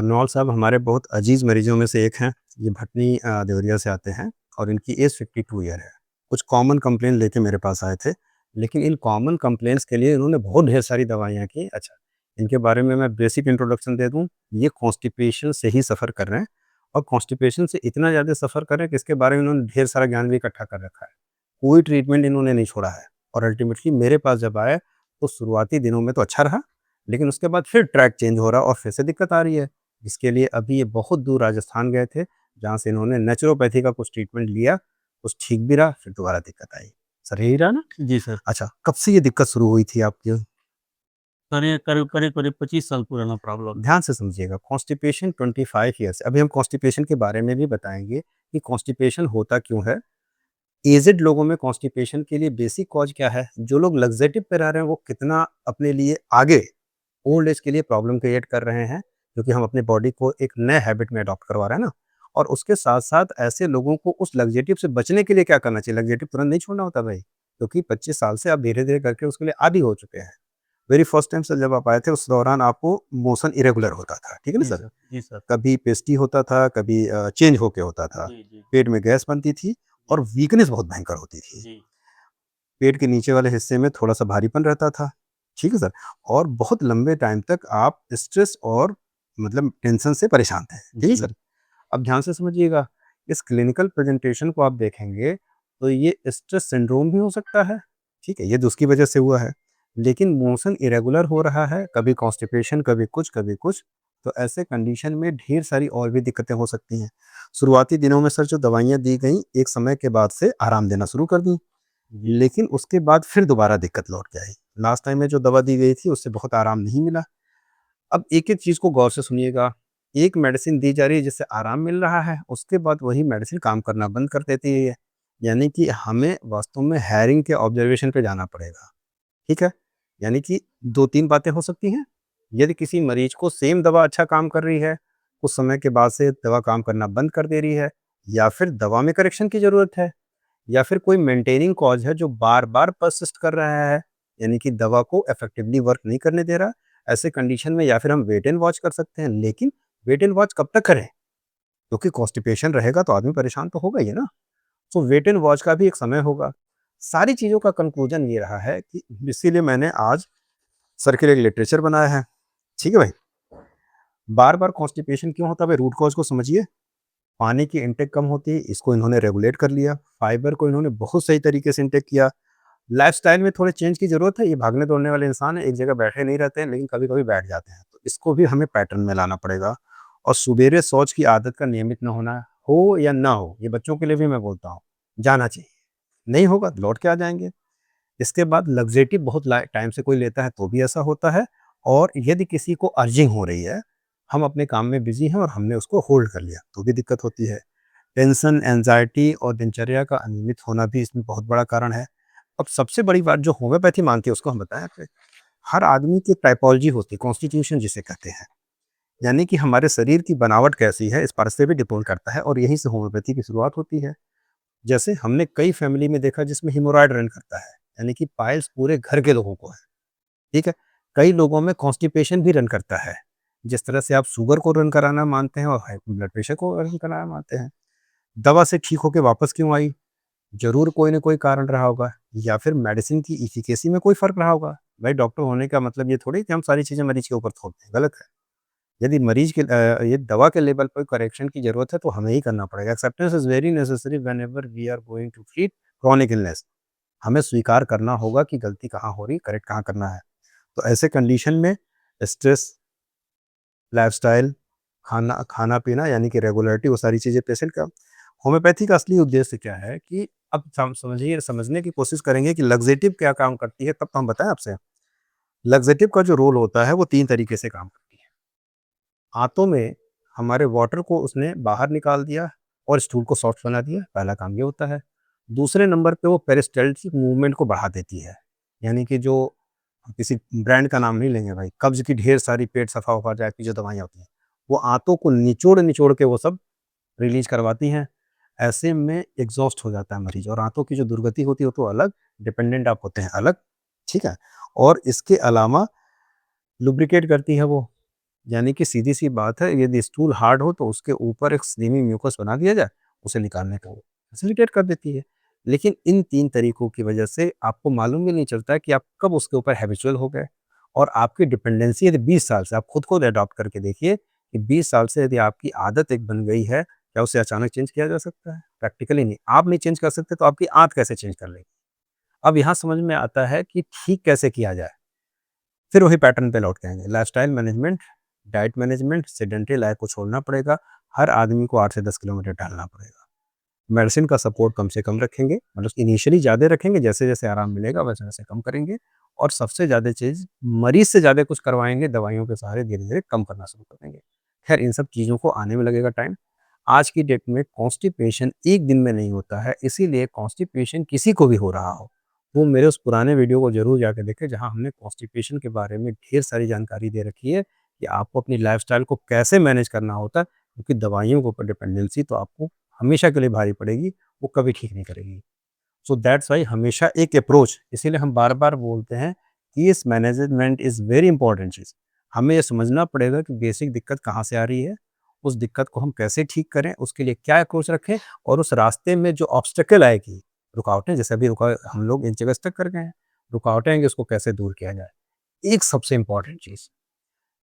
बरनौल साहब हमारे बहुत अजीज़ मरीज़ों में से एक हैं। ये भटनी देवरिया से आते हैं और इनकी एज 52 ईयर है। कुछ कॉमन कंप्लेंट लेके मेरे पास आए थे, लेकिन इन कॉमन कंप्लेंट्स के लिए इन्होंने बहुत ढेर सारी दवाइयाँ की। अच्छा, इनके बारे में मैं बेसिक इंट्रोडक्शन दे दूँ, ये कॉन्स्टिपेशन से ही सफ़र कर रहे हैं और कॉन्स्टिपेशन से इतना ज़्यादा सफ़र कर रहे हैं कि इसके बारे में इन्होंने ढेर सारा ज्ञान भी इकट्ठा कर रखा है। कोई ट्रीटमेंट इन्होंने नहीं छोड़ा है और अल्टीमेटली मेरे पास जब आए, तो शुरुआती दिनों में तो अच्छा रहा, लेकिन उसके बाद फिर ट्रैक चेंज हो रहा और फिर से दिक्कत आ रही है। जिसके लिए अभी ये बहुत दूर राजस्थान गए थे, जहाँ से इन्होंने नेचुरोपैथी का कुछ ट्रीटमेंट लिया, कुछ ठीक भी रहा, फिर दोबारा दिक्कत आई। सर यही रहा ना? जी सर। अच्छा, कब से ये दिक्कत शुरू हुई थी आपकी? सर ये करीब-करीब 25 साल पुराना प्रॉब्लम है। ध्यान से समझिएगा, कॉन्स्टिपेशन 25 ईयर्स। अभी हम कॉन्स्टिपेशन के बारे में भी बताएँगे कि कॉन्स्टिपेशन होता क्यों है? एजेड लोगों में कॉन्स्टिपेशन के लिए बेसिक कॉज़ क्या है? जो लोग लग्ज़ेटिव पे रह रहे हैं, वो कितना अपने लिए आगे ओल्ड एज के लिए प्रॉब्लम क्रिएट कर रहे हैं, क्योंकि हम अपनी बॉडी को एक नए हैबिट में अडॉप्ट करवा रहे हैं ना। और उसके साथ-साथ ऐसे लोगों को उस लग्ज़ेटिव से बचने के लिए क्या करना चाहिए? लग्ज़ेटिव तुरंत नहीं छोड़ना होता भाई, क्योंकि 25 साल से आप धीरे-धीरे करके उसके लिए आदी हो चुके हैं। वेरी फर्स्ट टाइम सर जब आप आए थे, उस दौरान आपको मोशन इरेगुलर होता था, ठीक है ना जी सर? सर, जी सर। कभी पेस्टी होता था, कभी चेंज होके होता था। जी, जी, पेट में गैस बनती थी और जी, वीकनेस बहुत भयंकर होती थी। जी, पेट के नीचे वाले हिस्से में थोड़ा-सा भारीपन रहता था, ठीक है सर? और बहुत लंबे टाइम तक आप स्ट्रेस और मतलब टेंशन से परेशान थे, ठीक है जी, सर? अब ध्यान से समझिएगा, इस क्लिनिकल प्रेज़ेंटेशन को आप देखेंगे, तो ये स्ट्रेस सिंड्रोम भी हो सकता है, ठीक है? ये तो उसकी वजह से हुआ है। लेकिन मोशन इरेगुलर हो रहा है, कभी कॉन्स्टिपेशन, कभी कुछ, कभी कुछ, तो ऐसे कंडीशन में ढेर सारी और भी दिक्कतें हो सकती हैं। शुरुआती दिनों में सर जो दवाइयाँ दी गईं, एक समय के बाद से आराम देना शुरू कर दी। जी, लेकिन उसके बाद फिर दोबारा दिक्कत लौट के आई। लास्ट टाइम में जो दवा दी गई थी उससे बहुत आराम नहीं मिला। अब एक-एक चीज़ को गौर से सुनिएगा। एक मेडिसिन दी जा रही है जिससे आराम मिल रहा है, उसके बाद वही मेडिसिन काम करना बंद कर देती है। यानी कि हमें वास्तव में हेयरिंग के ऑब्जर्वेशन पे जाना पड़ेगा, ठीक है? यानी कि 2-3 बातें हो सकती हैं। यदि किसी मरीज़ को सेम दवा अच्छा काम कर रही है, कुछ समय के बाद से दवा काम करना बंद कर दे रही है, या फिर दवा में करेक्शन की ज़रूरत है, या फिर कोई मेंटेनिंग कॉज़ है जो बार-बार पर्सिस्ट कर रहा है, यानी कि दवा को इफेक्टिवली वर्क नहीं करने दे रहा। ऐसे कंडीशन में या फिर हम वेट एंड वॉच कर सकते हैं, लेकिन वेट एंड वॉच कब तक करें? क्योंकि कॉन्स्टिपेशन रहेगा तो आदमी परेशान तो होगा ही है ना। तो वेट एंड वॉच का भी एक समय होगा। सारी चीज़ों का कंक्लूजन ये रहा है कि इसीलिए मैंने आज सर के लिए एक लिटरेचर बनाया है। ठीक है भाई? बार-बार कॉन्स्टिपेशन क्यों होता है भाई, रूट कॉज़ को समझिए। पानी की इनटेक कम होती है, इसको इन्होंने रेगुलेट कर लिया। फाइबर को इन्होंने बहुत सही तरीके से इनटेक किया। लाइफ़स्टाइल में थोड़े चेंज की ज़रूरत है। ये भागने-दौड़ने वाले इंसान हैं, एक जगह बैठे नहीं रहते हैं, लेकिन कभी-कभी बैठ जाते हैं। तो इसको भी हमें पैटर्न में लाना पड़ेगा। और सुबेरे शौच की आदत का नियमित ना होना, हो या ना हो, ये बच्चों के लिए भी मैं बोलता हूँ, जाना चाहिए। नहीं होगा तो लौट के आ जाएँगे। इसके बाद लक्सेटिव बहुत टाइम से कोई लेता है तो भी ऐसा होता है। और यदि किसी को अर्जिंग हो रही है, हम अपने काम में बिज़ी हैं और हमने उसको होल्ड कर लिया, तो भी दिक्कत होती है। टेंशन, एंग्ज़ायटी और दिनचर्या का अनियमित होना भी इसमें बहुत बड़ा कारण है। अब सबसे बड़ी बात जो होम्योपैथी मानती है उसको हम बताएँ आपसे। हर आदमी की टाइपोलॉजी होती है, कॉन्स्टिट्यूशन जिसे कहते हैं। यानी कि हमारे शरीर की बनावट कैसी है, इस पर से भी डिपेंड करता है और यहीं से होम्योपैथी की शुरुआत होती है। जैसे हमने कई फैमिली में देखा जिसमें हेमोरॉइड रन करता है, यानी कि पाइल्स पूरे घर के लोगों को है, ठीक है? कई लोगों में कॉन्स्टिपेशन भी रन करता है। जिस तरह से आप शुगर को रन कराना मानते हैं और हाई ब्लड प्रेशर को रन कराना मानते हैं। दवा से ठीक होके वापस क्यों आई? ज़रूर कोई न कोई कारण रहा होगा, या फिर मेडिसिन की एफिकेसी में कोई फ़र्क रहा होगा। भाई डॉक्टर होने का मतलब ये थोड़ी कि हम सारी चीज़ें मरीज़ के ऊपर थोप दें, गलत है। यदि मरीज़ के ये दवा के लेवल पर करेक्शन की ज़रूरत है तो हमें ही करना पड़ेगा। Acceptance is very necessary whenever we are going to treat chronic illness. हमें स्वीकार करना होगा कि गलती कहाँ हो रही, करेक्ट कहाँ करना है। तो ऐसे कंडीशन में स्ट्रेस, लाइफ़स्टाइल, खाना-पीना यानी कि रेगुलरिटी, वो सारी चीज़ें पेशेंट का। होम्योपैथी का असली उद्देश्य क्या है कि अब समझिए, समझने की कोशिश करेंगे कि लक्सेटिव क्या काम करती है, तब तो हम बताएँ आपसे। लक्सेटिव का जो रोल होता है वो 3 तरीके से काम करती है। आंतों में हमारे वाटर को उसने बाहर निकाल दिया और स्टूल को सॉफ्ट बना दिया, पहला काम ये होता है। दूसरे नंबर पे वो पेरिस्टाल्टिक मूवमेंट को बढ़ा देती है। यानी कि जो किसी ब्रांड का नाम नहीं लेंगे भाई, कब्ज़ की ढेर सारी, पेट सफ़ा हो जाए की जो दवाइयाँ होती हैं, वो आंतों को निचोड़-निचोड़ के वो सब रिलीज़ करवाती हैं। ऐसे में एग्ज़ॉस्ट हो जाता है मरीज़ और आंतों की जो दुर्गति होती है वो तो अलग, डिपेंडेंट आप होते हैं अलग, ठीक है? और इसके अलावा लुब्रिकेट करती है वो, यानी कि सीधी-सी बात है, यदि स्टूल हार्ड हो तो उसके ऊपर एक स्लिमी म्यूकस बना दिया जाए, उसे निकालने को फैसिलिटेट कर देती है। लेकिन इन 3 तरीकों की वजह से आपको मालूम भी नहीं चलता कि आप कब उसके ऊपर हैबिचुअल हो गए और आपकी डिपेंडेंसी यदि 20 साल से आप खुद को अडॉप्ट करके देखिए कि 20 साल से यदि आपकी आदत एक बन गई है, क्या उसे अचानक चेंज किया जा सकता है? प्रैक्टिकली नहीं। आप नहीं चेंज कर सकते तो आपकी आँत कैसे चेंज कर लेगी? अब यहाँ समझ में आता है कि ठीक कैसे किया जाए। फिर वही पैटर्न पे लौट के आएँगे। Lifestyle management, diet management, sedentary life को छोड़ना पड़ेगा। हर आदमी को 8 से 10 किलोमीटर टहलना पड़ेगा। मेडिसिन का सपोर्ट कम से कम रखेंगे, मतलब इनिशियली ज़्यादा रखेंगे, जैसे-जैसे आराम मिलेगा वैसे-वैसे कम करेंगे और सबसे ज़्यादा चीज़ मरीज़ से ज़्यादा कुछ करवाएँगे, दवाइयों के सहारे धीरे-धीरे कम करना शुरू कर देंगे। ख़ैर इन सब चीज़ों को आने में लगेगा टाइम। आज की डेट में कॉन्स्टिपेशन एक दिन में नहीं होता है, इसीलिए कॉन्स्टिपेशन किसी को भी हो रहा हो, वो मेरे उस पुराने वीडियो को ज़रूर जाके देखें, जहाँ हमने कॉन्स्टिपेशन के बारे में ढेर सारी जानकारी दे रखी है कि आपको अपनी लाइफ़स्टाइल को कैसे मैनेज करना होता है, क्योंकि दवाइयों के ऊपर डिपेंडेंसी तो आपको हमेशा के लिए भारी पड़ेगी, वो कभी ठीक नहीं करेगी। सो दैट्स व्हाई हमेशा एक अप्रोच, इसीलिए हम बार-बार बोलते हैं कि इस मैनेजमेंट इज़ वेरी इंपॉर्टेंट चीज़। हमें ये समझना पड़ेगा कि बेसिक दिक्कत कहाँ से आ रही है, उस दिक्कत को हम कैसे ठीक करें, उसके लिए क्या अप्रोच रखें और उस रास्ते में जो ऑब्स्टेकल आएगी, रुकावटें जैसे अभी हम लोग एक जगह स्टक कर गए हैं, रुकावटें आएँगी उसको कैसे दूर किया जाए। एक सबसे इम्पोर्टेंट चीज़,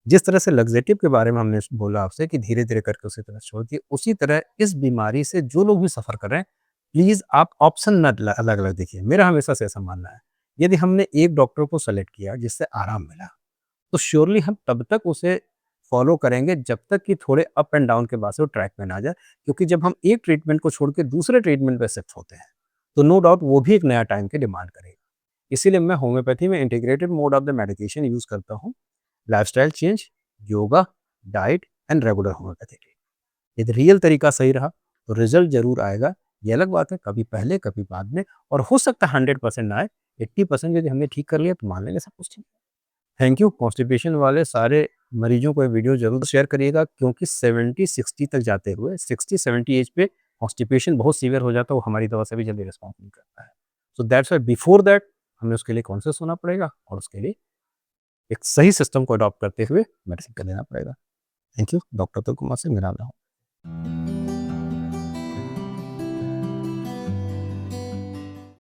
जिस तरह से लक्सेटिव के बारे में हमने बोला आपसे कि धीरे-धीरे करके उसी तरह छोड़ दिए, उसी तरह इस बीमारी से जो लोग भी सफ़र कर रहे हैं, प्लीज़ आप ऑप्शन ना अलग-अलग देखिए। मेरा हमेशा से ऐसा मानना है, यदि हमने एक डॉक्टर को सेलेक्ट किया जिससे आराम मिला, तो श्योरली हम तब तक उसे फ़ॉलो करेंगे जब तक कि थोड़े अप एंड डाउन के बाद से वो ट्रैक में ना आ जाए। क्योंकि जब हम एक ट्रीटमेंट को छोड़ के दूसरे ट्रीटमेंट पे शिफ्ट होते हैं, तो नो डाउट वो भी एक नया टाइम की डिमांड करेगा। इसीलिए मैं होम्योपैथी में integrated mode of the medication use करता हूँ। Lifestyle change, yoga, diet and regular homeopathy treatment. यदि रियल तरीका सही रहा, तो रिज़ल्ट ज़रूर आएगा। ये अलग बात है, कभी पहले, कभी बाद में और हो सकता है 100% ना आए, 80% यदि हमने ठीक कर लिया, तो मान लेंगे सब कुछ ठीक है। Thank you. कॉन्स्टिपेशन वाले सारे मरीजों को ये वीडियो ज़रूर शेयर करिएगा क्योंकि 70-60 तक जाते हुए 60-70 एज पे कॉन्स्टिपेशन बहुत सीवियर हो जाता है, वो हमारी दवा से भी जल्दी रिस्पॉन्स नहीं करता है। So that's why before that हमें उसके लिए कॉन्शियस होना पड़ेगा और उसके लिए एक सही सिस्टम को अडॉप्ट करते हुए मेडिसिन कर लेना पड़ेगा। Thank you. Doctor Atul Kumar से मेरा नाम है।